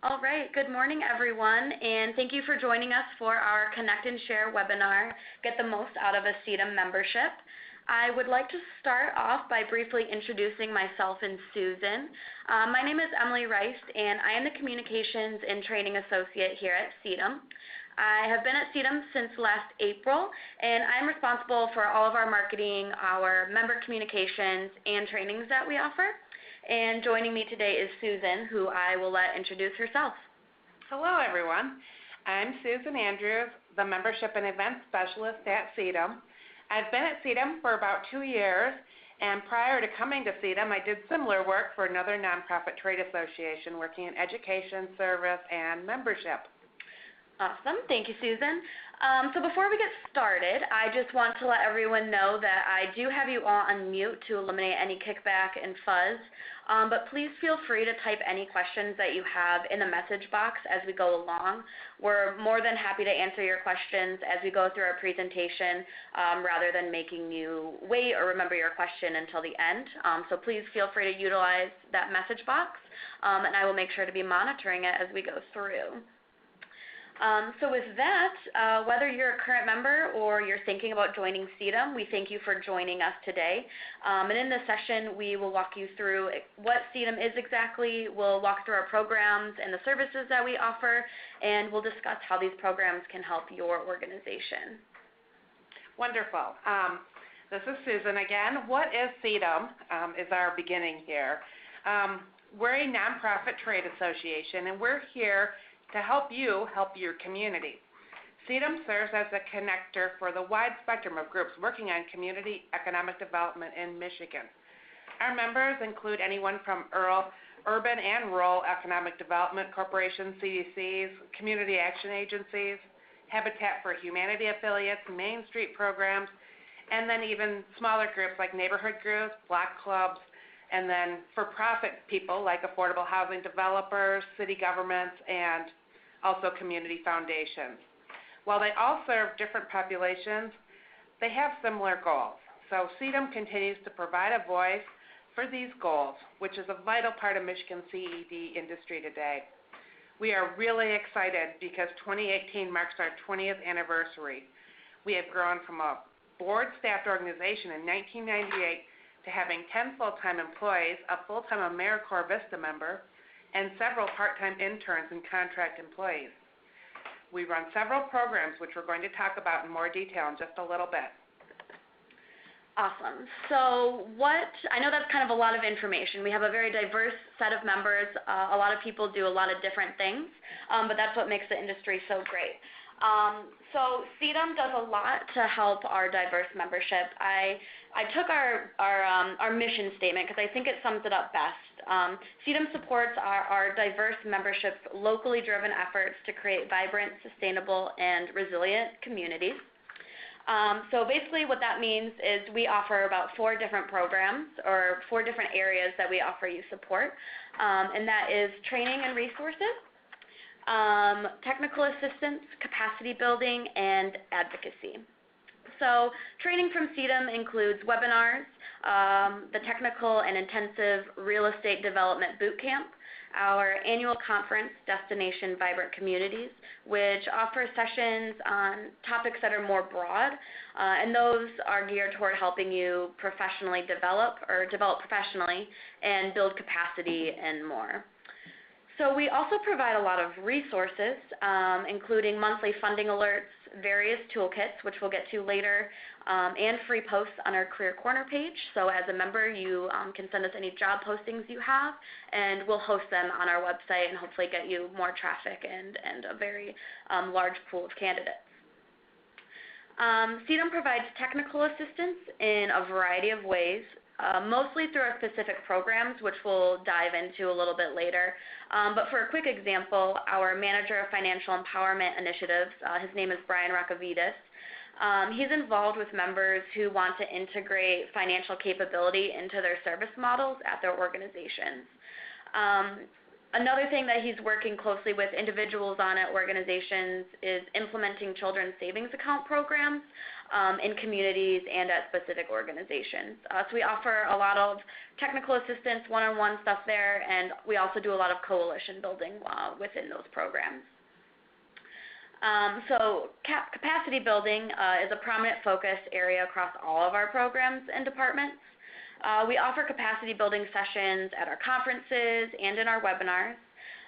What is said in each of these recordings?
All right, good morning everyone, and thank you for joining us for our Connect and Share webinar, Get the Most Out of a CEDAM Membership. I would like to start off by briefly introducing myself and Susan. My name is Emily Rice, and I am the Communications and Training Associate here at CEDAM. I have been at CEDAM since last April, and I'm responsible for all of our marketing, our member communications, and trainings that we offer. And joining me today is Susan, who I will let introduce herself. Hello, everyone. I'm Susan Andrews, the Membership and Events Specialist at CEDAM. I've been at CEDAM for about 2 years, and prior to coming to CEDAM, I did similar work for another nonprofit trade association, working in education, service, and membership. Awesome. Thank you, Susan. So before we get started, I just want to let everyone know that I do have you all on mute to eliminate any kickback and fuzz, but please feel free to type any questions that you have in the message box as we go along. We're more than happy to answer your questions as we go through our presentation rather than making you wait or remember your question until the end. So please feel free to utilize that message box, and I will make sure to be monitoring it as we go through. So with that, whether you're a current member or you're thinking about joining CEDAM, we thank you for joining us today. And in this session, we will walk you through what CEDAM is exactly, we'll walk through our programs and the services that we offer, and we'll discuss how these programs can help your organization. Wonderful. This is Susan again. What is CEDAM is our beginning here. We're a nonprofit trade association, and we're here to help you help your community. CEDAM serves as a connector for the wide spectrum of groups working on community economic development in Michigan. Our members include anyone from urban and rural economic development corporations, CDCs, community action agencies, Habitat for Humanity affiliates, Main Street programs, and then even smaller groups like neighborhood groups, block clubs, and then for-profit people like affordable housing developers, city governments, and also community foundations. While they all serve different populations, they have similar goals. So CEDAM continues to provide a voice for these goals, which is a vital part of Michigan's CED industry today. We are really excited because 2018 marks our 20th anniversary. We have grown from a board-staffed organization in 1998 to having 10 full-time employees, a full-time AmeriCorps Vista member, and several part-time interns and contract employees. We run several programs, which we're going to talk about in more detail in just a little bit. Awesome. So I know that's kind of a lot of information. We have a very diverse set of members. A lot of people do a lot of different things, but that's what makes the industry so great. So CEDAM does a lot to help our diverse membership. I took our mission statement because I think it sums it up best. CEDAM supports our diverse membership's locally driven efforts to create vibrant, sustainable, and resilient communities. So basically what that means is we offer about 4 different programs or 4 different areas that we offer you support, and that is training and resources, technical assistance, capacity building, and advocacy. So training from CEDAM includes webinars, the technical and intensive real estate development boot camp, our annual conference, Destination Vibrant Communities, which offers sessions on topics that are more broad, and those are geared toward helping you professionally develop professionally and build capacity and more. So we also provide a lot of resources, including monthly funding alerts, various toolkits, which we'll get to later, and free posts on our Career Corner page. So as a member, you can send us any job postings you have, and we'll host them on our website and hopefully get you more traffic and a very large pool of candidates. CEDAM provides technical assistance in a variety of ways, mostly through our specific programs, which we'll dive into a little bit later. But for a quick example, our Manager of Financial Empowerment Initiatives, his name is Brian Rakavides. He's involved with members who want to integrate financial capability into their service models at their organizations. Another thing that he's working closely with individuals on at organizations is implementing children's savings account programs. in communities and at specific organizations. So we offer a lot of technical assistance, one-on-one stuff there, and we also do a lot of coalition building within those programs. So capacity building is a prominent focus area across all of our programs and departments. We offer capacity building sessions at our conferences and in our webinars.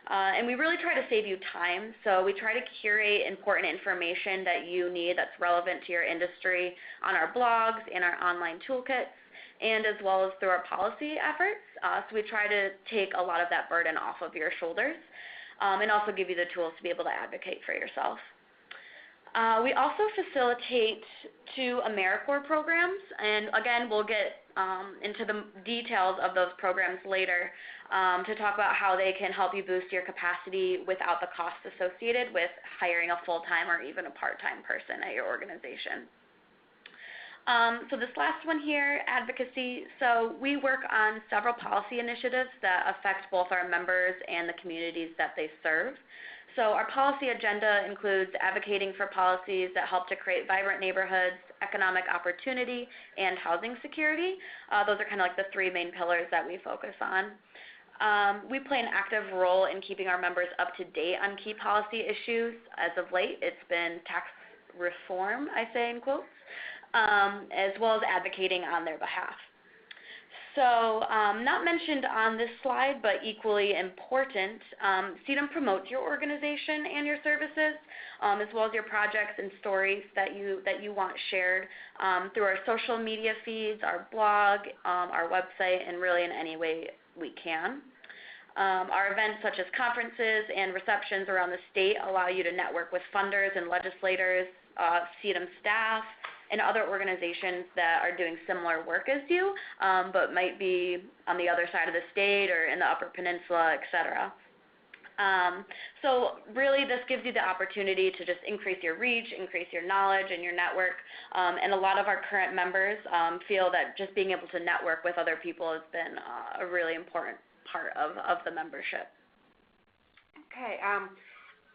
And we really try to save you time, so we try to curate important information that you need that's relevant to your industry on our blogs and our online toolkits, and as well as through our policy efforts. So we try to take a lot of that burden off of your shoulders, and also give you the tools to be able to advocate for yourself. We also facilitate 2 AmeriCorps programs, and again, we'll get into the details of those programs later to talk about how they can help you boost your capacity without the costs associated with hiring a full-time or even a part-time person at your organization. So this last one here, advocacy. So we work on several policy initiatives that affect both our members and the communities that they serve. So our policy agenda includes advocating for policies that help to create vibrant neighborhoods, economic opportunity, and housing security. Those are kind of like the 3 main pillars that we focus on. We play an active role in keeping our members up to date on key policy issues. As of late, it's been tax reform, I say in quotes, as well as advocating on their behalf. So not mentioned on this slide, but equally important, CEDAM promotes your organization and your services, as well as your projects and stories that you want shared through our social media feeds, our blog, our website, and really in any way we can. Our events such as conferences and receptions around the state allow you to network with funders and legislators, CEDAM staff, and other organizations that are doing similar work as you, but might be on the other side of the state or in the Upper Peninsula, et cetera. So really this gives you the opportunity to just increase your reach, increase your knowledge and your network, and a lot of our current members feel that just being able to network with other people has been a really important part of the membership. Okay.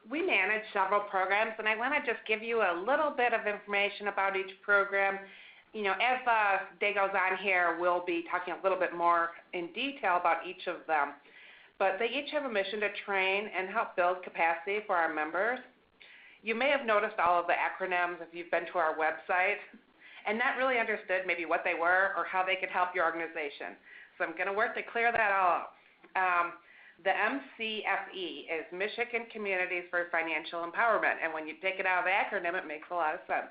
We manage several programs, and I want to just give you a little bit of information about each program. You know, as the day goes on here, we'll be talking a little bit more in detail about each of them. But they each have a mission to train and help build capacity for our members. You may have noticed all of the acronyms if you've been to our website and not really understood maybe what they were or how they could help your organization. So I'm going to work to clear that all up. The MCFE is Michigan Communities for Financial Empowerment, and when you take it out of the acronym, it makes a lot of sense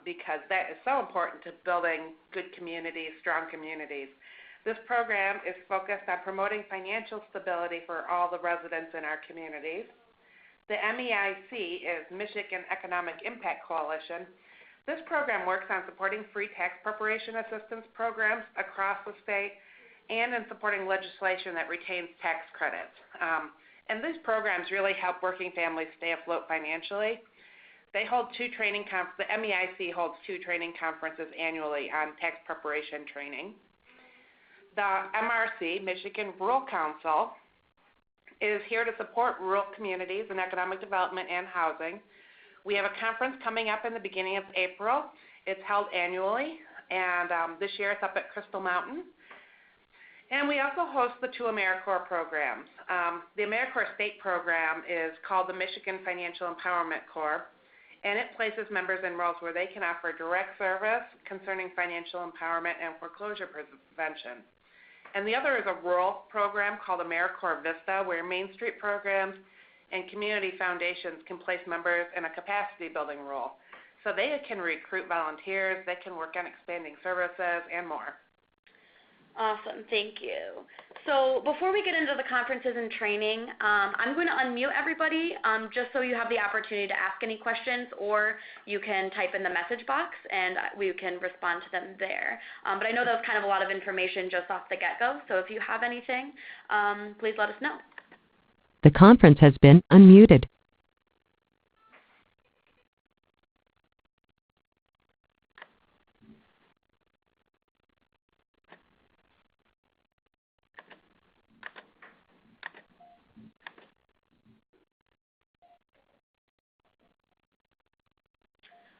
because that is so important to building good communities, strong communities. This program is focused on promoting financial stability for all the residents in our communities. The MEIC is Michigan Economic Impact Coalition. This program works on supporting free tax preparation assistance programs across the state and in supporting legislation that retains tax credits. And these programs really help working families stay afloat financially. They hold 2 training conferences. The MEIC holds 2 training conferences annually on tax preparation training. The MRC, Michigan Rural Council, is here to support rural communities in economic development and housing. We have a conference coming up in the beginning of April. It's held annually, and this year it's up at Crystal Mountain. And we also host the 2 AmeriCorps programs. The AmeriCorps state program is called the Michigan Financial Empowerment Corps, and it places members in roles where they can offer direct service concerning financial empowerment and foreclosure prevention. And the other is a rural program called AmeriCorps Vista, where Main Street programs and community foundations can place members in a capacity building role. So they can recruit volunteers, they can work on expanding services, and more. Awesome, thank you. So before we get into the conferences and training, I'm going to unmute everybody just so you have the opportunity to ask any questions, or you can type in the message box and we can respond to them there. But I know that was kind of a lot of information just off the get-go, so if you have anything, please let us know. The conference has been unmuted.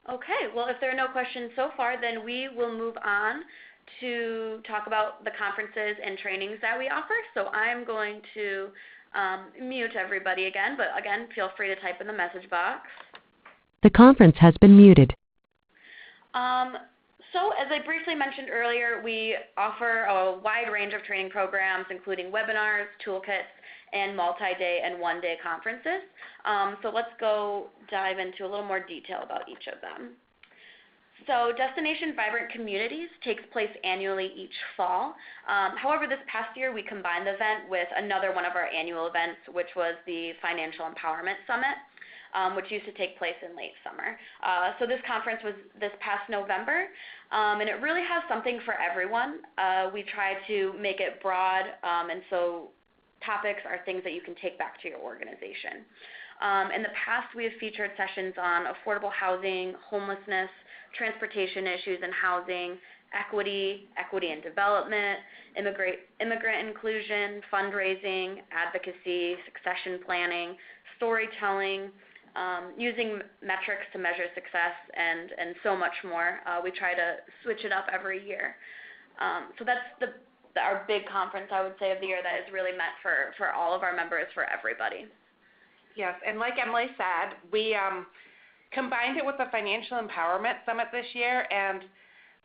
Okay, well, if there are no questions so far, then we will move on to talk about the conferences and trainings that we offer. So I'm going to mute everybody again, but again, feel free to type in the message box. The conference has been muted. So as I briefly mentioned earlier, we offer a wide range of training programs, including webinars, toolkits, and multi-day and one-day conferences. So let's go dive into a little more detail about each of them. So Destination Vibrant Communities takes place annually each fall. However, this past year we combined the event with another one of our annual events, which was the Financial Empowerment Summit, which used to take place in late summer. So this conference was this past November, and it really has something for everyone. We try to make it broad, and so topics are things that you can take back to your organization. In the past, we have featured sessions on affordable housing, homelessness, transportation issues and housing, equity and development, immigrant inclusion, fundraising, advocacy, succession planning, storytelling, using metrics to measure success, and so much more. We try to switch it up every year. So that's our big conference, I would say, of the year that is really meant for all of our members, for everybody. Yes, and like Emily said, we combined it with the Financial Empowerment Summit this year, and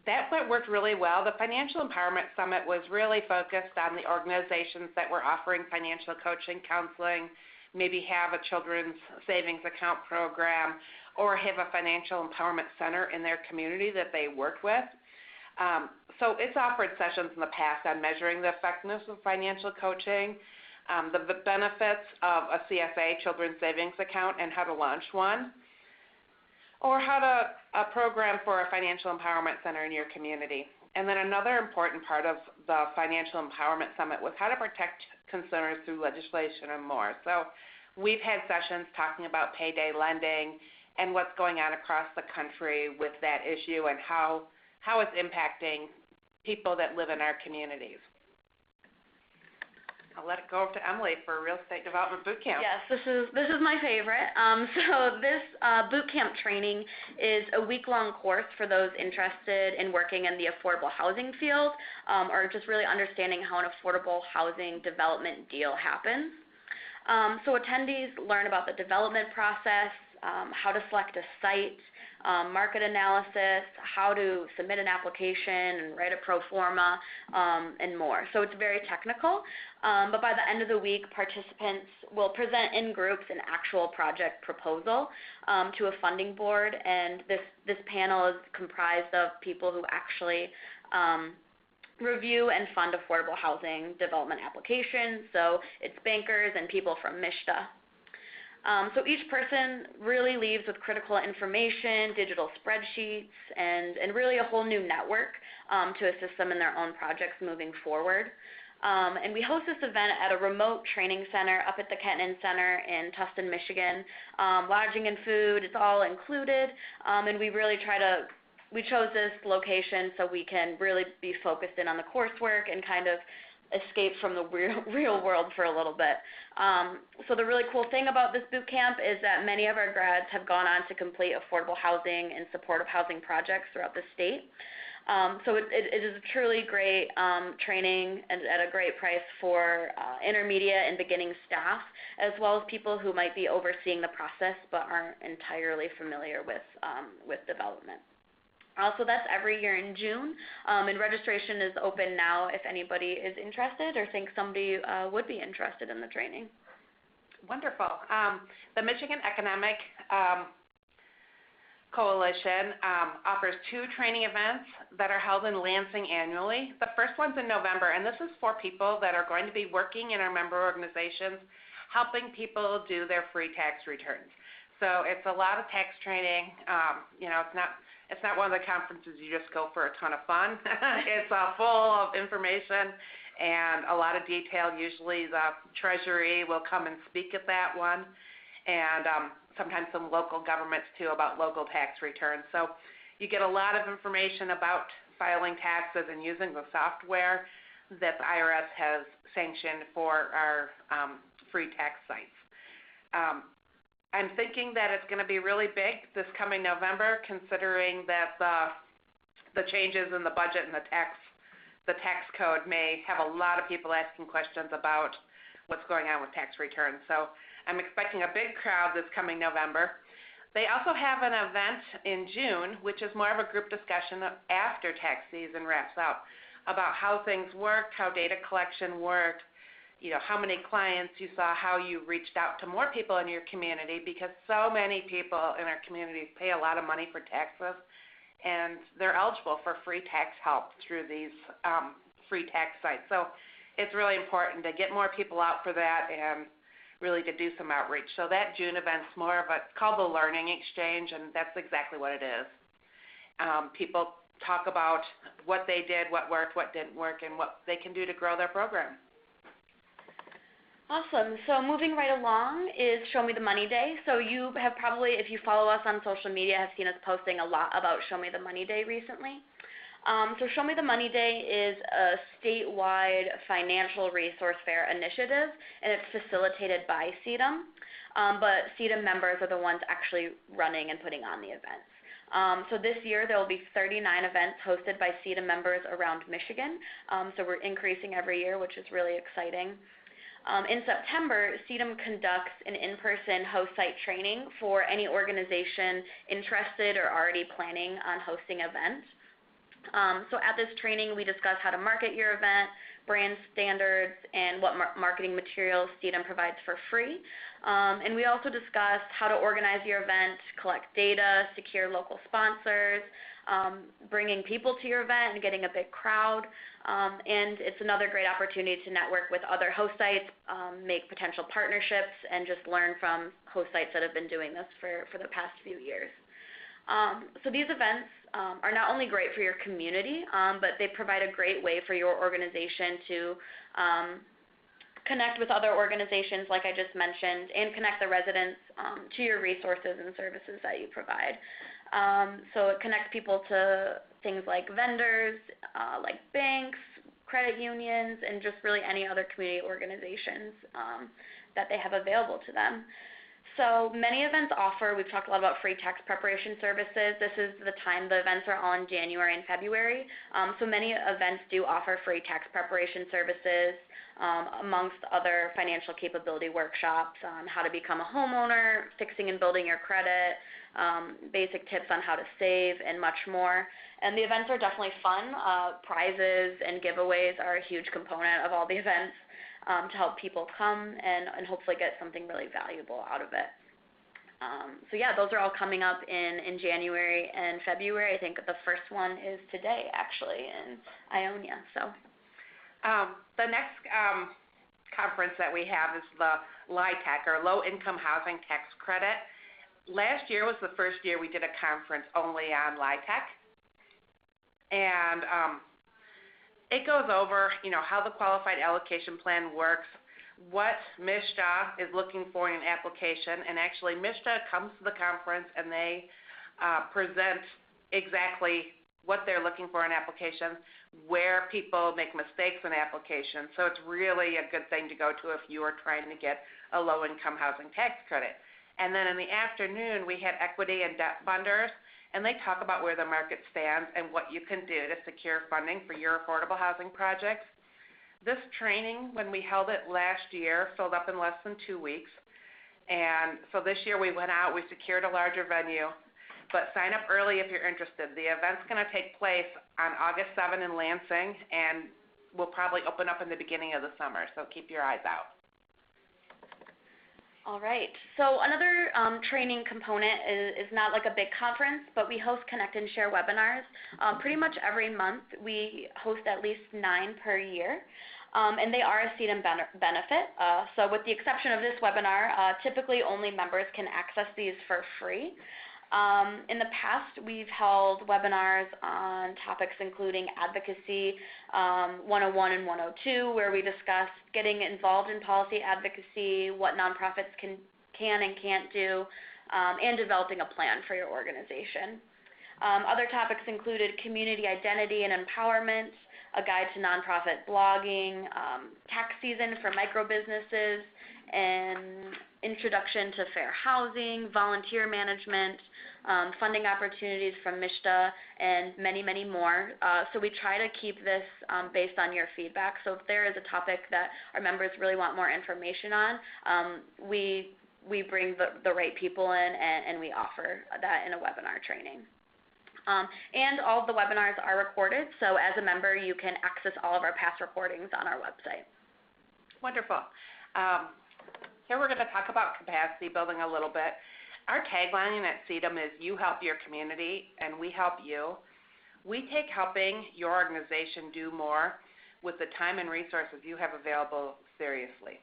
that worked really well. The Financial Empowerment Summit was really focused on the organizations that were offering financial coaching, counseling, maybe have a children's savings account program, or have a financial empowerment center in their community that they work with. So it's offered sessions in the past on measuring the effectiveness of financial coaching, the benefits of a CSA, Children's Savings Account, and how to launch one, or how to program for a financial empowerment center in your community. And then another important part of the Financial Empowerment Summit was how to protect consumers through legislation and more. So we've had sessions talking about payday lending and what's going on across the country with that issue and how it's impacting people that live in our communities. I'll let it go over to Emily for Real Estate Development Boot Camp. Yes, this is my favorite. So this boot camp training is a week-long course for those interested in working in the affordable housing field, or just really understanding how an affordable housing development deal happens. So attendees learn about the development process, how to select a site, market analysis, how to submit an application and write a pro forma, and more. So it's very technical, but by the end of the week, participants will present in groups an actual project proposal to a funding board, and this panel is comprised of people who actually review and fund affordable housing development applications. So it's bankers and people from MISHDA. So each person really leaves with critical information, digital spreadsheets, and really a whole new network to assist them in their own projects moving forward. And we host this event at a remote training center up at the Kettnan Center in Tustin, Michigan. Lodging and food, it's all included, and we chose this location so we can really be focused in on the coursework and kind of escape from the real world for a little bit. So the really cool thing about this boot camp is that many of our grads have gone on to complete affordable housing and supportive housing projects throughout the state. So it is a truly great training and at a great price for intermediate and beginning staff, as well as people who might be overseeing the process but aren't entirely familiar with development. So that's every year in June, and registration is open now if anybody is interested or thinks somebody would be interested in the training. Wonderful. The Michigan Economic Coalition offers 2 training events that are held in Lansing annually. The first one's in November, and this is for people that are going to be working in our member organizations, helping people do their free tax returns. So it's a lot of tax training. It's not one of the conferences you just go for a ton of fun. It's full of information and a lot of detail. Usually the Treasury will come and speak at that one, and sometimes some local governments too about local tax returns. So you get a lot of information about filing taxes and using the software that the IRS has sanctioned for our free tax sites. I'm thinking that it's going to be really big this coming November, considering that the changes in the budget and the tax code may have a lot of people asking questions about what's going on with tax returns. So I'm expecting a big crowd this coming November. They also have an event in June, which is more of a group discussion after tax season wraps up, about how things worked, how data collection worked, how many clients you saw, how you reached out to more people in your community, because so many people in our communities pay a lot of money for taxes, and they're eligible for free tax help through these free tax sites. So it's really important to get more people out for that and really to do some outreach. So that June event's more of it's called the Learning Exchange, and that's exactly what it is. People talk about what they did, what worked, what didn't work, and what they can do to grow their program. Awesome. So moving right along is Show Me the Money Day. So you have probably, if you follow us on social media, have seen us posting a lot about Show Me the Money Day recently. So Show Me the Money Day is a statewide financial resource fair initiative, and it's facilitated by CEDAM, but CEDAM members are the ones actually running and putting on the events. So this year there will be 39 events hosted by CEDAM members around Michigan, so we're increasing every year, which is really exciting. In September, CEDAM conducts an in-person host site training for any organization interested or already planning on hosting events. So at this training, we discuss how to market your event, brand standards, and what marketing materials CEDAM provides for free. And we also discuss how to organize your event, collect data, secure local sponsors, bringing people to your event and getting a big crowd. And it's another great opportunity to network with other host sites, make potential partnerships, and just learn from host sites that have been doing this for the past few years. So these events are not only great for your community, but they provide a great way for your organization to connect with other organizations like I just mentioned, and connect the residents to your resources and services that you provide. So it connects people to things like vendors, like banks, credit unions, and just really any other community organizations that they have available to them. So many events offer, we've talked a lot about free tax preparation services. This is the time the events are all in January and February. So many events do offer free tax preparation services, amongst other financial capability workshops on how to become a homeowner, fixing and building your credit, basic tips on how to save, and much more. And the events are definitely fun. Prizes and giveaways are a huge component of all the events. To help people come and hopefully get something really valuable out of it. So yeah, those are all coming up in January and February. I think the first one is today, actually, in Ionia. So the next conference that we have is the LIHTC, or Low Income Housing Tax Credit. Last year was the first year we did a conference only on LIHTC. And it goes over, how the qualified allocation plan works, what MSHDA is looking for in an application, and actually MSHDA comes to the conference and they present exactly what they're looking for in applications, where people make mistakes in applications. So it's really a good thing to go to if you are trying to get a low-income housing tax credit. And then in the afternoon, we had equity and debt funders, and they talk about where the market stands and what you can do to secure funding for your affordable housing projects. This training, when we held it last year, filled up in less than 2 weeks. And so this year we went out, we secured a larger venue, but sign up early if you're interested. The event's going to take place on August 7 in Lansing, and will probably open up in the beginning of the summer, so keep your eyes out. all right. So another training component is not like a big conference, but we host Connect and Share webinars. Pretty much every month we host at least 9 per year, and they are a CEDAM benefit. So with the exception of this webinar, typically only members can access these for free. In the past, we've held webinars on topics including advocacy 101 and 102, where we discuss getting involved in policy advocacy, what nonprofits can and can't do, and developing a plan for your organization. Other topics included community identity and empowerment, a guide to nonprofit blogging, tax season for micro businesses, an introduction to fair housing, volunteer management, funding opportunities from MISTA, and many, many more. So we try to keep this based on your feedback. So if there is a topic that our members really want more information on, we bring the right people in and we offer that in a webinar training. And all of the webinars are recorded, so as a member you can access all of our past recordings on our website. Wonderful. Here we're going to talk about capacity building a little bit. Our tagline at CEDAM is "You help your community and we help you." We take helping your organization do more with the time and resources you have available seriously.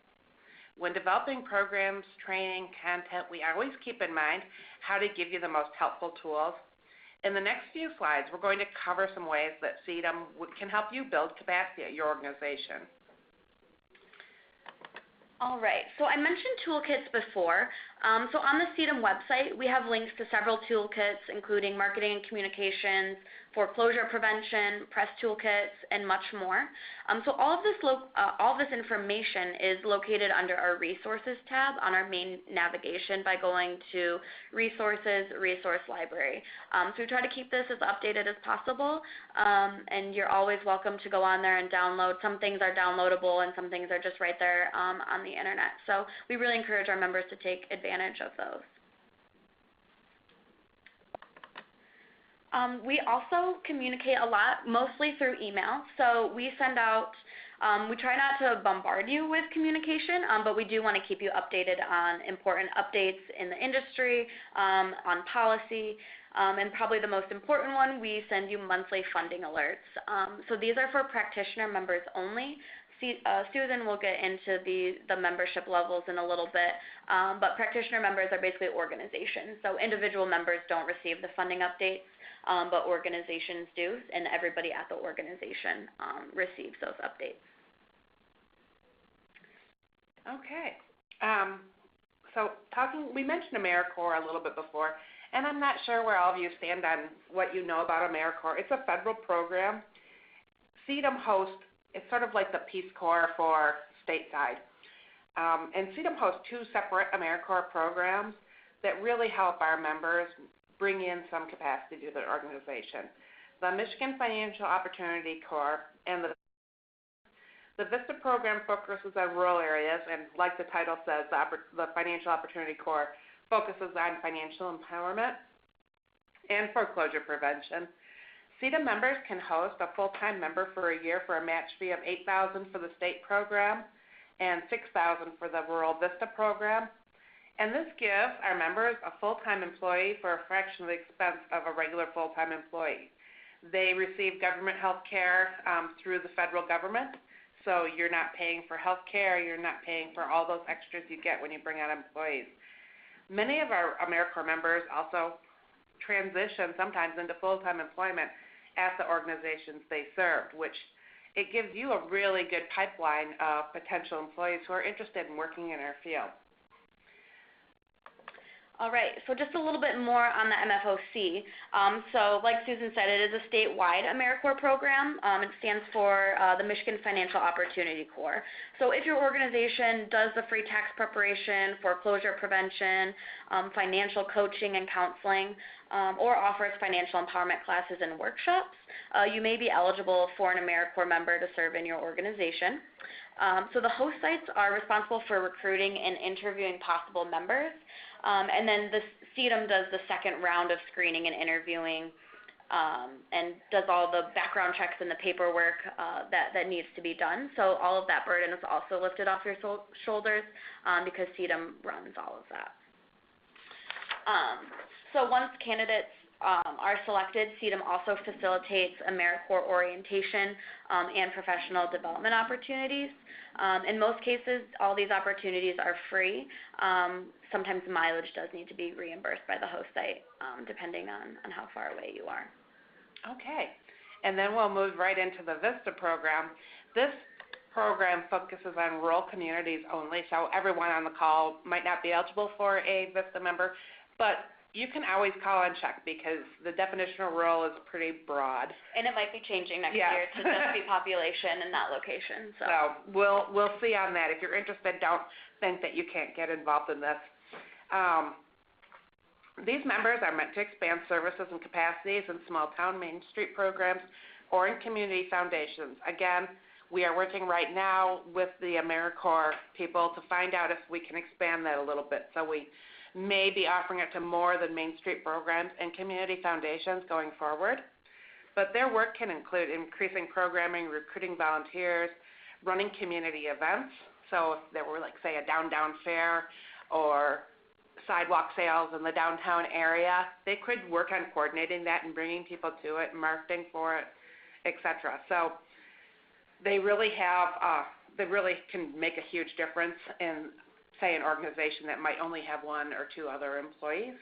When developing programs, training, content, we always keep in mind how to give you the most helpful tools. In the next few slides, we're going to cover some ways that CEDAM can help you build capacity at your organization. All right, so I mentioned toolkits before. So on the CEDAM website, we have links to several toolkits, including marketing and communications, foreclosure prevention, press toolkits, and much more. So all of this information is located under our resources tab on our main navigation by going to resources, resource library. So we try to keep this as updated as possible, and you're always welcome to go on there and download. Some things are downloadable and some things are just right there on the internet. So we really encourage our members to take advantage of those. We also communicate a lot, mostly through email. So we send out, we try not to bombard you with communication, but we do want to keep you updated on important updates in the industry, on policy, and probably the most important one, we send you monthly funding alerts. So these are for practitioner members only. Susan will get into the membership levels in a little bit, but practitioner members are basically organizations. So individual members don't receive the funding updates, but organizations do, and everybody at the organization receives those updates. Okay. So we mentioned AmeriCorps a little bit before, and I'm not sure where all of you stand on what you know about AmeriCorps. It's a federal program. CEDAM hosts, it's sort of like the Peace Corps for stateside. And CEDAM hosts two separate AmeriCorps programs that really help our members bring in some capacity to their organization. The Michigan Financial Opportunity Corps and the VISTA program focuses on rural areas, and like the title says, the Financial Opportunity Corps focuses on financial empowerment and foreclosure prevention. CEDAM members can host a full-time member for a year for a match fee of $8,000 for the state program and $6,000 for the rural VISTA program. And this gives our members a full-time employee for a fraction of the expense of a regular full-time employee. They receive government health care through the federal government, so you're not paying for health care, you're not paying for all those extras you get when you bring on employees. Many of our AmeriCorps members also transition sometimes into full-time employment at the organizations they served, which it gives you a really good pipeline of potential employees who are interested in working in our field. All right, so just a little bit more on the MFOC. So like Susan said, it is a statewide AmeriCorps program. It stands for the Michigan Financial Opportunity Corps. So if your organization does the free tax preparation, foreclosure prevention, financial coaching and counseling, or offers financial empowerment classes and workshops, you may be eligible for an AmeriCorps member to serve in your organization. So the host sites are responsible for recruiting and interviewing possible members. And then the CEDAM does the second round of screening and interviewing and does all the background checks and the paperwork that needs to be done. So all of that burden is also lifted off your shoulders because CEDAM runs all of that. So once candidates are selected, CEDAM also facilitates AmeriCorps orientation and professional development opportunities. In most cases, all these opportunities are free. Sometimes mileage does need to be reimbursed by the host site, depending on how far away you are. Okay, and then we'll move right into the VISTA program. This program focuses on rural communities only, so everyone on the call might not be eligible for a VISTA member, but you can always call and check because the definitional role is pretty broad. And it might be changing next Yeah. year to just be population in that location. So, we'll see on that. If you're interested, don't think that you can't get involved in this. These members are meant to expand services and capacities in small town Main Street programs or in community foundations. Again, we are working right now with the AmeriCorps people to find out if we can expand that a little bit. So we may be offering it to more than Main Street programs and community foundations going forward. But their work can include increasing programming, recruiting volunteers, running community events. So if there were, like, say, a downtown fair or sidewalk sales in the downtown area, they could work on coordinating that and bringing people to it, marketing for it, etc. So they really can make a huge difference in, say, an organization that might only have one or two other employees.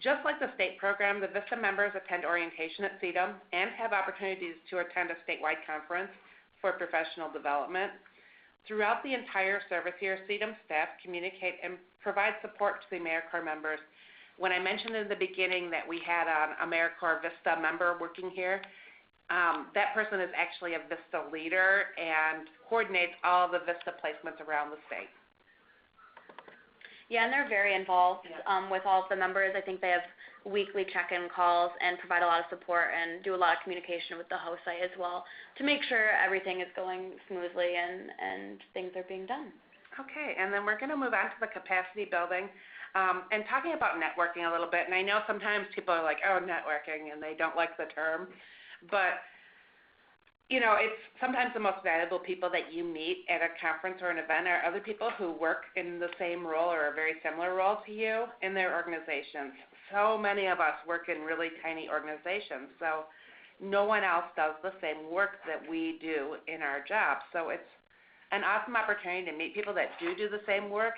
Just like the state program, the VISTA members attend orientation at CEDAM and have opportunities to attend a statewide conference for professional development. Throughout the entire service year, CEDAM staff communicate and provide support to the AmeriCorps members. When I mentioned in the beginning that we had an AmeriCorps VISTA member working here, that person is actually a VISTA leader and coordinates all of the VISTA placements around the state. yeah, and they're very involved with all of the members. I think they have weekly check-in calls and provide a lot of support and do a lot of communication with the host site as well to make sure everything is going smoothly and things are being done. Okay, and then we're going to move on to the capacity building and talking about networking a little bit. And I know sometimes people are like, oh, networking, and they don't like the term. But, you know, it's sometimes the most valuable people that you meet at a conference or an event are other people who work in the same role or a very similar role to you in their organizations. So many of us work in really tiny organizations, so no one else does the same work that we do in our job. So it's an awesome opportunity to meet people that do the same work,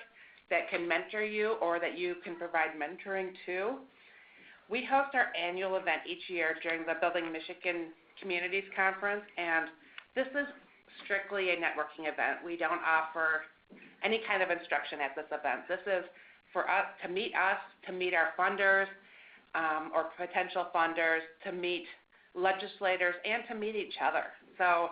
that can mentor you or that you can provide mentoring to. We host our annual event each year during the Building Michigan Communities Conference, and this is strictly a networking event. We don't offer any kind of instruction at this event. This is for us, to meet our funders or potential funders, to meet legislators, and to meet each other. So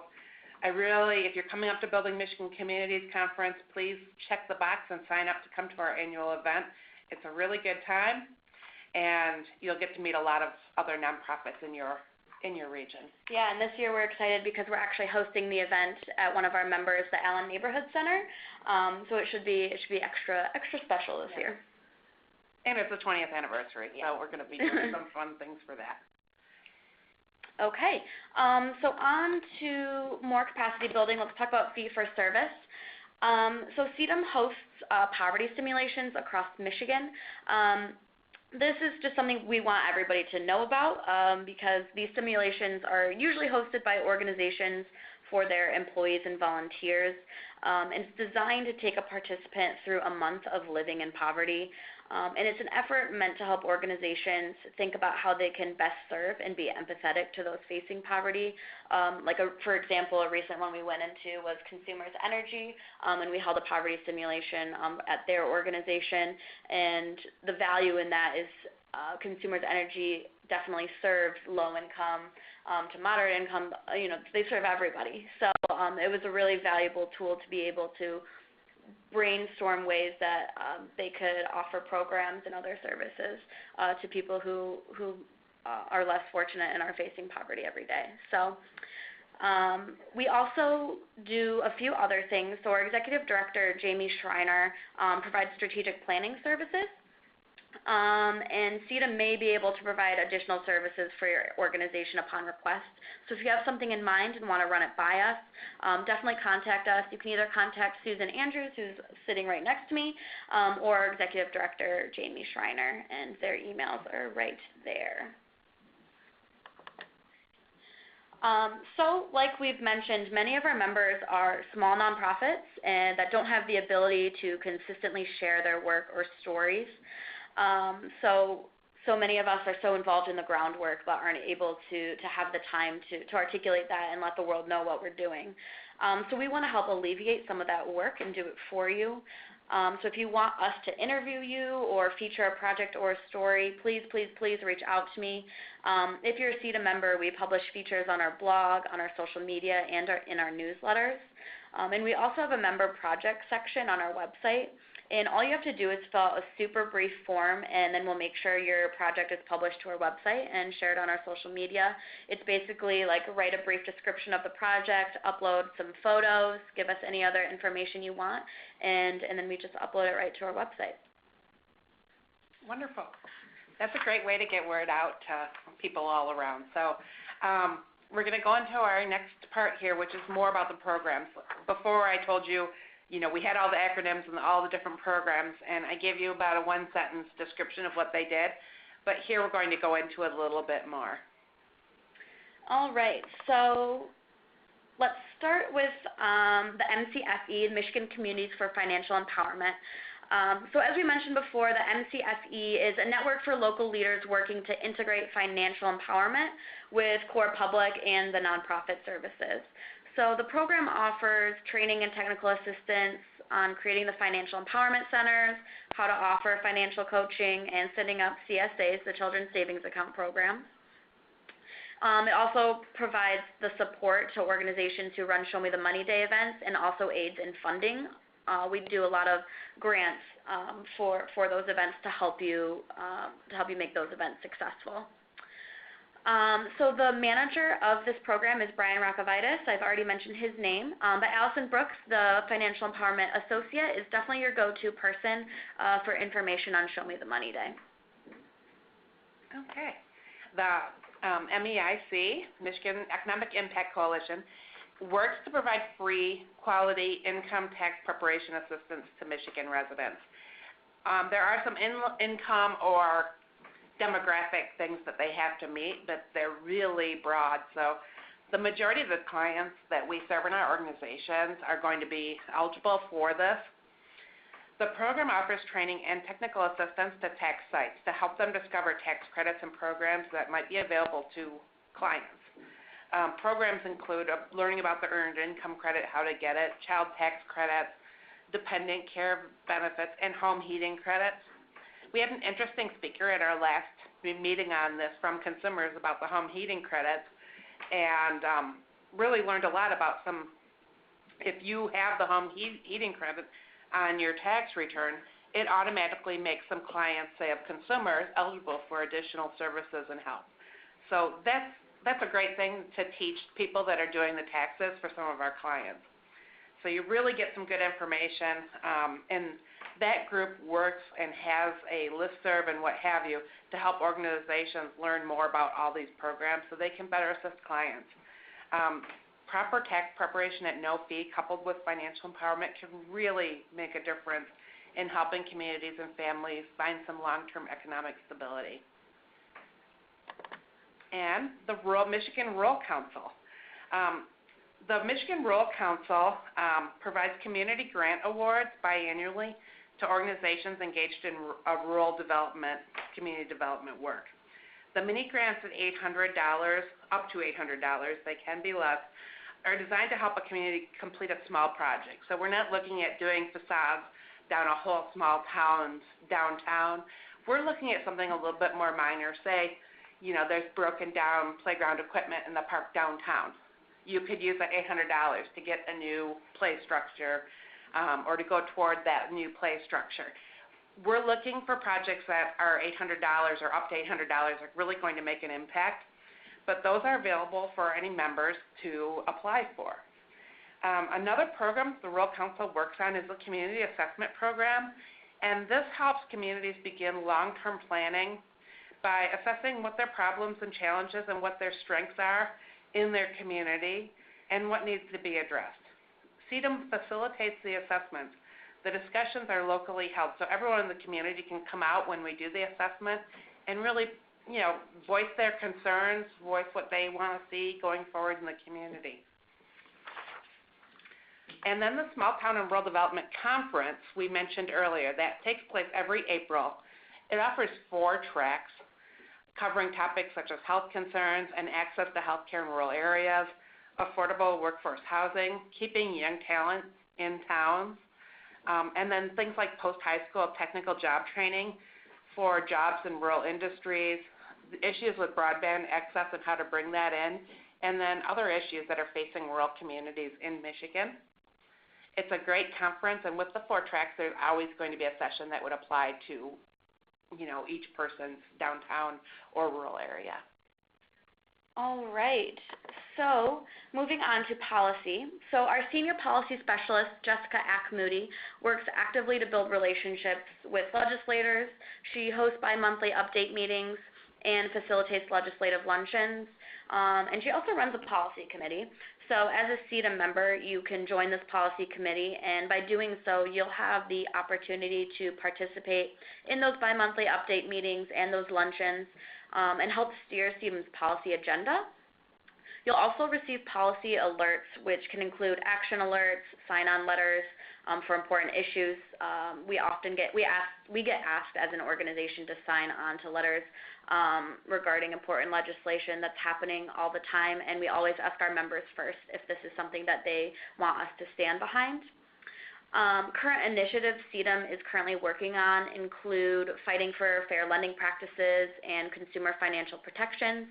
if you're coming up to Building Michigan Communities Conference, please check the box and sign up to come to our annual event. It's a really good time, and you'll get to meet a lot of other nonprofits in your region. Yeah, and this year we're excited because we're actually hosting the event at one of our members, the Allen Neighborhood Center. So it should be extra special this year. And it's the 20th anniversary, so we're going to be doing some fun things for that. Okay, so on to more capacity building. Let's talk about fee for service. So CEDAM hosts poverty simulations across Michigan. This is just something we want everybody to know about because these simulations are usually hosted by organizations for their employees and volunteers. And it's designed to take a participant through a month of living in poverty. And it's an effort meant to help organizations think about how they can best serve and be empathetic to those facing poverty. For example, a recent one we went into was Consumers Energy, and we held a poverty simulation at their organization. And the value in that is Consumers Energy definitely serves low income to moderate income. They serve everybody. So it was a really valuable tool to be able to brainstorm ways that they could offer programs and other services to people who are less fortunate and are facing poverty every day. So we also do a few other things. So our executive director, Jamie Schreiner, provides strategic planning services. And CEDAM may be able to provide additional services for your organization upon request. So if you have something in mind and want to run it by us, definitely contact us. You can either contact Susan Andrews, who's sitting right next to me, or Executive Director Jamie Schreiner, and their emails are right there. So like we've mentioned, many of our members are small nonprofits and that don't have the ability to consistently share their work or stories. So many of us are so involved in the groundwork but aren't able to have the time to articulate that and let the world know what we're doing. So we want to help alleviate some of that work and do it for you. So if you want us to interview you or feature a project or a story, please, please, please reach out to me. If you're a CEDAM member, we publish features on our blog, on our social media, and in our newsletters. And we also have a member project section on our website. And all you have to do is fill out a super brief form, and then we'll make sure your project is published to our website and shared on our social media. It's basically like write a brief description of the project, upload some photos, give us any other information you want, and then we just upload it right to our website. Wonderful. That's a great way to get word out to people all around. So we're going to go into our next part here, which is more about the programs. Before I told you, we had all the acronyms and all the different programs, and I gave you about a one-sentence description of what they did. But here we're going to go into it a little bit more. All right. So let's start with the MCFE, Michigan Communities for Financial Empowerment. So as we mentioned before, the MCFE is a network for local leaders working to integrate financial empowerment with core public and the nonprofit services. So the program offers training and technical assistance on creating the financial empowerment centers, how to offer financial coaching, and setting up CSAs, the Children's Savings Account program. It also provides the support to organizations who run Show Me the Money Day events and also aids in funding. We do a lot of grants for those events to help you make those events successful. So the manager of this program is Brian Rockavitis. I've already mentioned his name. But Allison Brooks, the Financial Empowerment Associate, is definitely your go-to person for information on Show Me the Money Day. Okay. The MEIC, Michigan Economic Impact Coalition, works to provide free, quality income tax preparation assistance to Michigan residents. There are some income or demographic things that they have to meet, but they're really broad. So the majority of the clients that we serve in our organizations are going to be eligible for this. The program offers training and technical assistance to tax sites to help them discover tax credits and programs that might be available to clients. Programs include learning about the Earned Income Credit, how to get it, child tax credits, dependent care benefits, and home heating credits. We had an interesting speaker at our last meeting on this from consumers about the home heating credits, and really learned a lot about if you have the home heating credit on your tax return, it automatically makes some clients, say of consumers, eligible for additional services and help. So that's a great thing to teach people that are doing the taxes for some of our clients. So you really get some good information, and that group works and has a listserv and what have you to help organizations learn more about all these programs so they can better assist clients. Proper tax preparation at no fee coupled with financial empowerment can really make a difference in helping communities and families find some long-term economic stability. And the Michigan Rural Council. The Michigan Rural Council provides community grant awards biannually to organizations engaged in rural development, community development work. The mini grants at $800, up to $800, they can be less, are designed to help a community complete a small project. So we're not looking at doing facades down a whole small town's downtown. We're looking at something a little bit more minor. Say, there's broken down playground equipment in the park downtown. You could use that $800 to get a new play structure or to go toward that new play structure. We're looking for projects that are $800 or up to $800 are really going to make an impact, but those are available for any members to apply for. Another program the Rural Council works on is the Community Assessment Program, and this helps communities begin long-term planning by assessing what their problems and challenges and what their strengths are in their community and what needs to be addressed. CEDAM facilitates the assessments. The discussions are locally held, so everyone in the community can come out when we do the assessment and really, voice their concerns, voice what they want to see going forward in the community. And then the Small Town and Rural Development Conference we mentioned earlier, that takes place every April. It offers 4 tracks covering topics such as health concerns and access to health care in rural areas, affordable workforce housing, keeping young talent in towns, And then things like post-high school technical job training for jobs in rural industries, the issues with broadband access and how to bring that in, and then other issues that are facing rural communities in Michigan. It's a great conference, and with the 4 tracks, there's always going to be a session that would apply to, each person's downtown or rural area. All right. So moving on to policy. So our senior policy specialist, Jessica Ack-Moody, works actively to build relationships with legislators. She hosts bi-monthly update meetings and facilitates legislative luncheons. And she also runs a policy committee. So as a CEDAM member, you can join this policy committee, and by doing so, you'll have the opportunity to participate in those bi-monthly update meetings and those luncheons and help steer CEDAM's policy agenda. You'll also receive policy alerts, which can include action alerts, sign-on letters for important issues. We get asked as an organization to sign on to letters regarding important legislation that's happening all the time, and we always ask our members first if this is something that they want us to stand behind. Current initiatives CEDAM is currently working on include fighting for fair lending practices and consumer financial protections.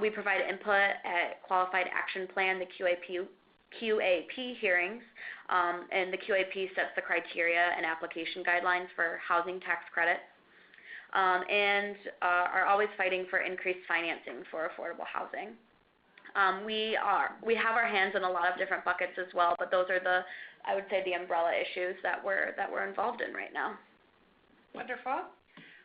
We provide input at Qualified Action Plan, the QAP hearings, and the QAP sets the criteria and application guidelines for housing tax credits, and are always fighting for increased financing for affordable housing. We have our hands in a lot of different buckets as well, but those are I would say the umbrella issues that we're involved in right now. Wonderful.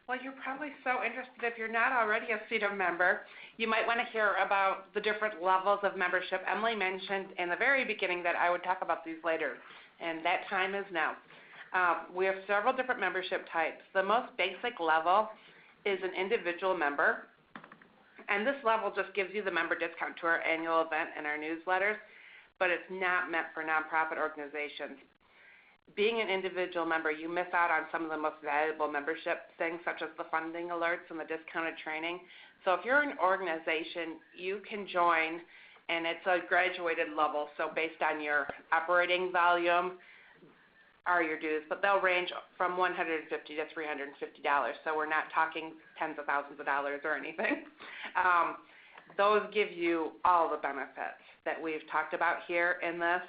Well, you're probably so interested, if you're not already a CEDAM member, you might want to hear about the different levels of membership. Emily mentioned in the very beginning that I would talk about these later, and that time is now. We have several different membership types. The most basic level is an individual member, and this level just gives you the member discount to our annual event and our newsletters, but it's not meant for nonprofit organizations. Being an individual member, you miss out on some of the most valuable membership things, such as the funding alerts and the discounted training. So if you're an organization, you can join, and it's a graduated level, so based on your operating volume are your dues, but they'll range from $150 to $350, so we're not talking tens of thousands of dollars or anything. Those give you all the benefits that we've talked about here in this.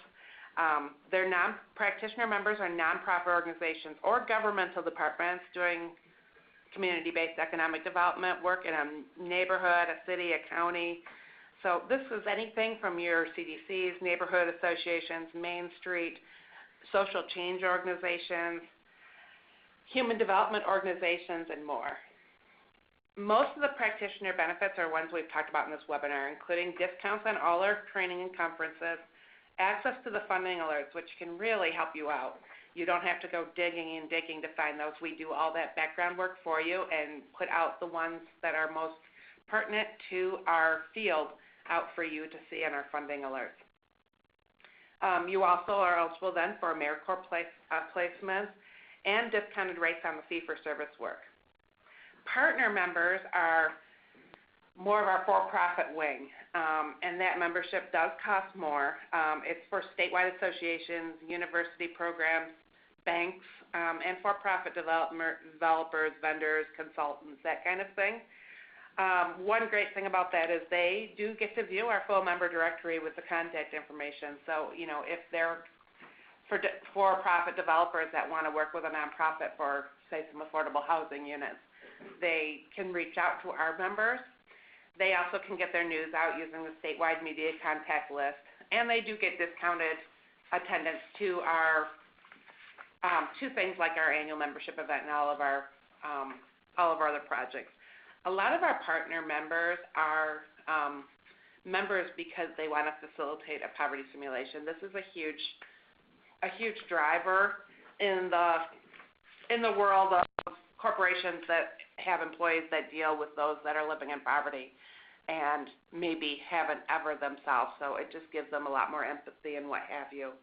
They're non-practitioner members or nonprofit organizations or governmental departments doing community-based economic development work in a neighborhood, a city, a county. So this is anything from your CDCs, neighborhood associations, Main Street, social change organizations, human development organizations, and more. Most of the practitioner benefits are ones we've talked about in this webinar, including discounts on all our training and conferences, access to the funding alerts, which can really help you out. You don't have to go digging and digging to find those. We do all that background work for you and put out the ones that are most pertinent to our field out for you to see in our funding alerts. You also are eligible then for AmeriCorps placements and discounted rates on the fee-for-service work. Partner members are more of our for-profit wing, and that membership does cost more. It's for statewide associations, university programs, banks, and for-profit developers, vendors, consultants, that kind of thing. One great thing about that is they do get to view our full member directory with the contact information. So, if they're for-profit developers that want to work with a nonprofit for, say, some affordable housing units, they can reach out to our members. They also can get their news out using the statewide media contact list, and they do get discounted attendance to our to things like our annual membership event and all of our other projects. A lot of our partner members are members because they want to facilitate a poverty simulation. This is a huge driver in the world of corporations that have employees that deal with those that are living in poverty and maybe haven't ever themselves. So it just gives them a lot more empathy and what have you.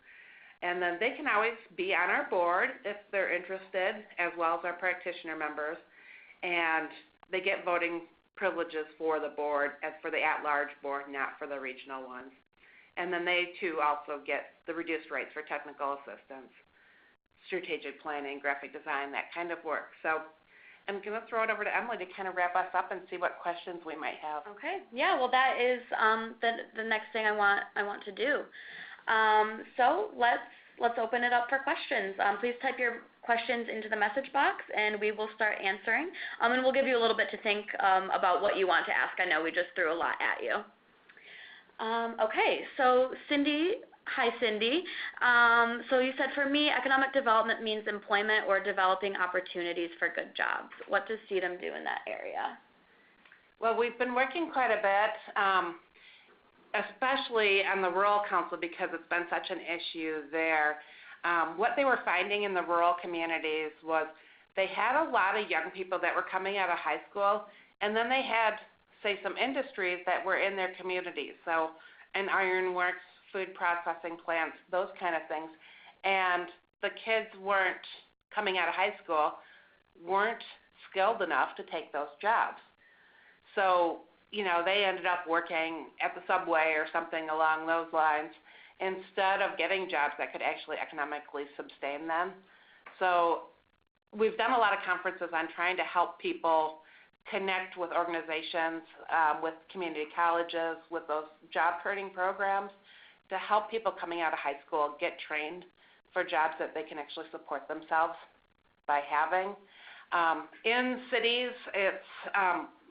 And then they can always be on our board if they're interested, as well as our practitioner members. And they get voting privileges for the board, as for the at-large board, not for the regional ones. And then they, too, also get the reduced rates for technical assistance. strategic planning, graphic design, that kind of work. So I'm going to throw it over to Emily to kind of wrap us up and see what questions we might have. Okay. Yeah. Well, that is the next thing I want to do. So let's open it up for questions. Please type your questions into the message box, and we will start answering. And we'll give you a little bit to think about what you want to ask. I know we just threw a lot at you. Okay. So Cindy. Hi, Cindy. So you said, for me, economic development means employment or developing opportunities for good jobs. What does CEDAM do in that area? Well, we've been working quite a bit, especially on the Rural Council because it's been such an issue there. What they were finding in the rural communities was they had a lot of young people that were coming out of high school, and then they had, say, some industries that were in their communities. So an ironworks, food processing plants, those kind of things. And the kids weren't coming out of high school, weren't skilled enough to take those jobs. So, they ended up working at the subway or something along those lines instead of getting jobs that could actually economically sustain them. So we've done a lot of conferences on trying to help people connect with organizations, with community colleges, with those job training programs, to help people coming out of high school get trained for jobs that they can actually support themselves by having. In cities,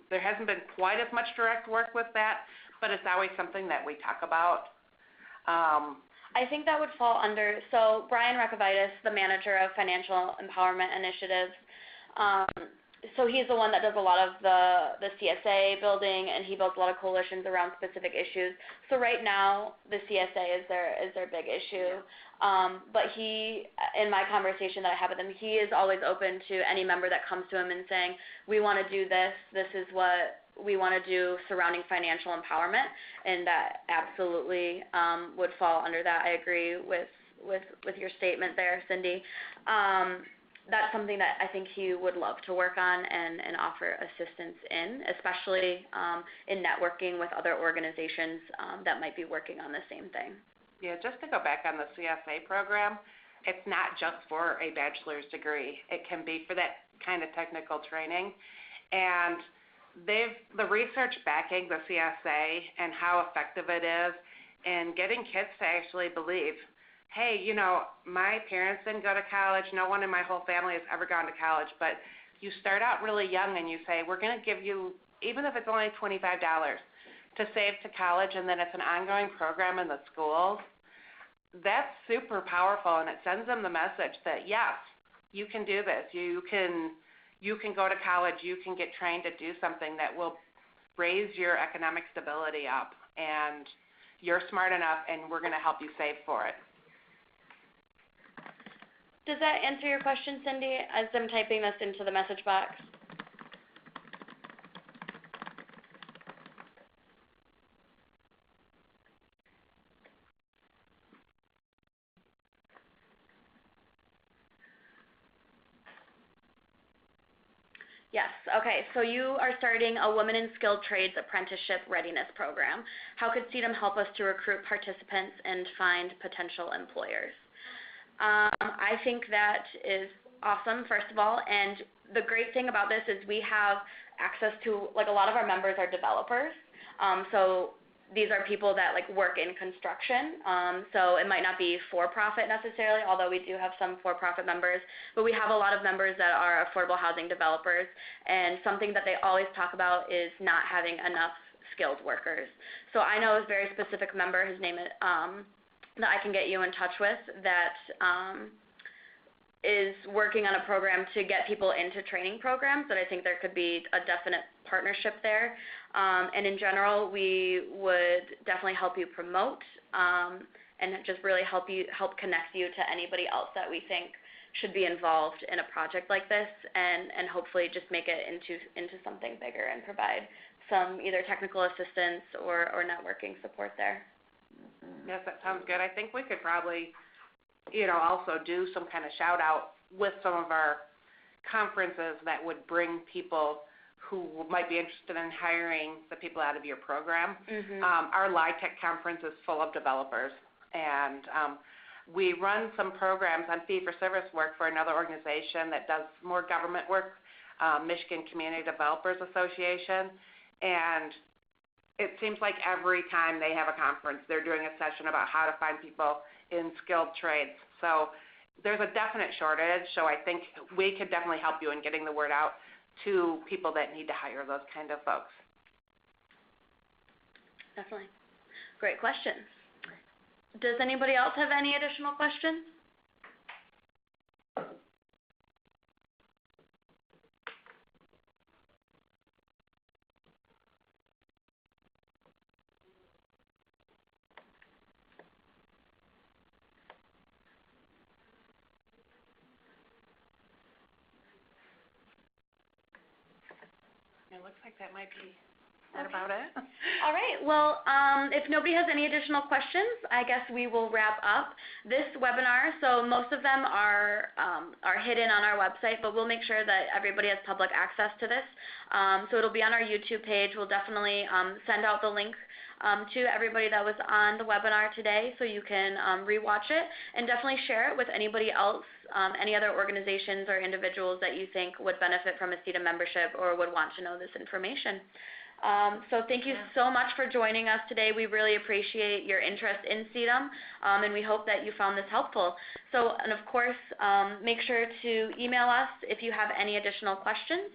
there hasn't been quite as much direct work with that, but it's always something that we talk about. I think that would fall under, so Brian Rekovitis, the manager of Financial Empowerment Initiatives, so he's the one that does a lot of the CSA building, and he builds a lot of coalitions around specific issues. So right now, the CSA is their big issue. But he, in my conversation that I have with him, he is always open to any member that comes to him and saying, we want to do this, this is what we want to do surrounding financial empowerment, and that absolutely would fall under that. I agree with your statement there, Cindy. That's something that I think he would love to work on and offer assistance in, especially in networking with other organizations that might be working on the same thing. Yeah, just to go back on the CSA program, it's not just for a bachelor's degree. It can be for that kind of technical training. And the research backing the CSA and how effective it is in getting kids to actually believe, hey, my parents didn't go to college. No one in my whole family has ever gone to college. But you start out really young and you say, we're going to give you, even if it's only $25, to save to college, and then it's an ongoing program in the schools. That's super powerful, and it sends them the message that, yes, you can do this. You can go to college. You can get trained to do something that will raise your economic stability up, and you're smart enough, and we're going to help you save for it. Does that answer your question, Cindy, as I'm typing this into the message box? Yes. Okay. So you are starting a Women in Skilled Trades Apprenticeship Readiness Program. How could CEDAM help us to recruit participants and find potential employers? I think that is awesome, first of all, and the great thing about this is we have access to, a lot of our members are developers, so these are people that work in construction, so it might not be for-profit necessarily, although we do have some for-profit members, but we have a lot of members that are affordable housing developers, and something that they always talk about is not having enough skilled workers. So I know a very specific member, his name is, that I can get you in touch with, that is working on a program to get people into training programs, that I think there could be a definite partnership there. And in general, we would definitely help you promote and just really help connect you to anybody else that we think should be involved in a project like this, and hopefully just make it into something bigger and provide some either technical assistance or networking support there. Yes, that sounds good. I think we could probably, also do some kind of shout out with some of our conferences that would bring people who might be interested in hiring the people out of your program. Mm-hmm. Our LITEC conference is full of developers, and we run some programs on fee-for-service work for another organization that does more government work, Michigan Community Developers Association, and it seems like every time they have a conference, they're doing a session about how to find people in skilled trades. So there's a definite shortage, so I think we could definitely help you in getting the word out to people that need to hire those kind of folks. Definitely. Great question. Does anybody else have any additional questions? It looks like that might be about it. All right. Well, if nobody has any additional questions, I guess we will wrap up this webinar. So most of them are hidden on our website, but we'll make sure that everybody has public access to this. So it'll be on our YouTube page. We'll definitely send out the link to everybody that was on the webinar today, so you can rewatch it and definitely share it with anybody else, any other organizations or individuals that you think would benefit from a CEDAM membership or would want to know this information. So thank you so much for joining us today. We really appreciate your interest in CEDAM, and we hope that you found this helpful. So, and of course, make sure to email us if you have any additional questions.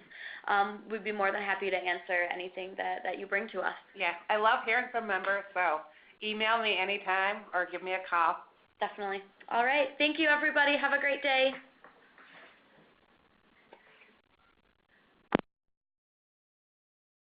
We'd be more than happy to answer anything that you bring to us. Yeah, I love hearing from members, so email me anytime or give me a call. Definitely. All right. Thank you, everybody. Have a great day.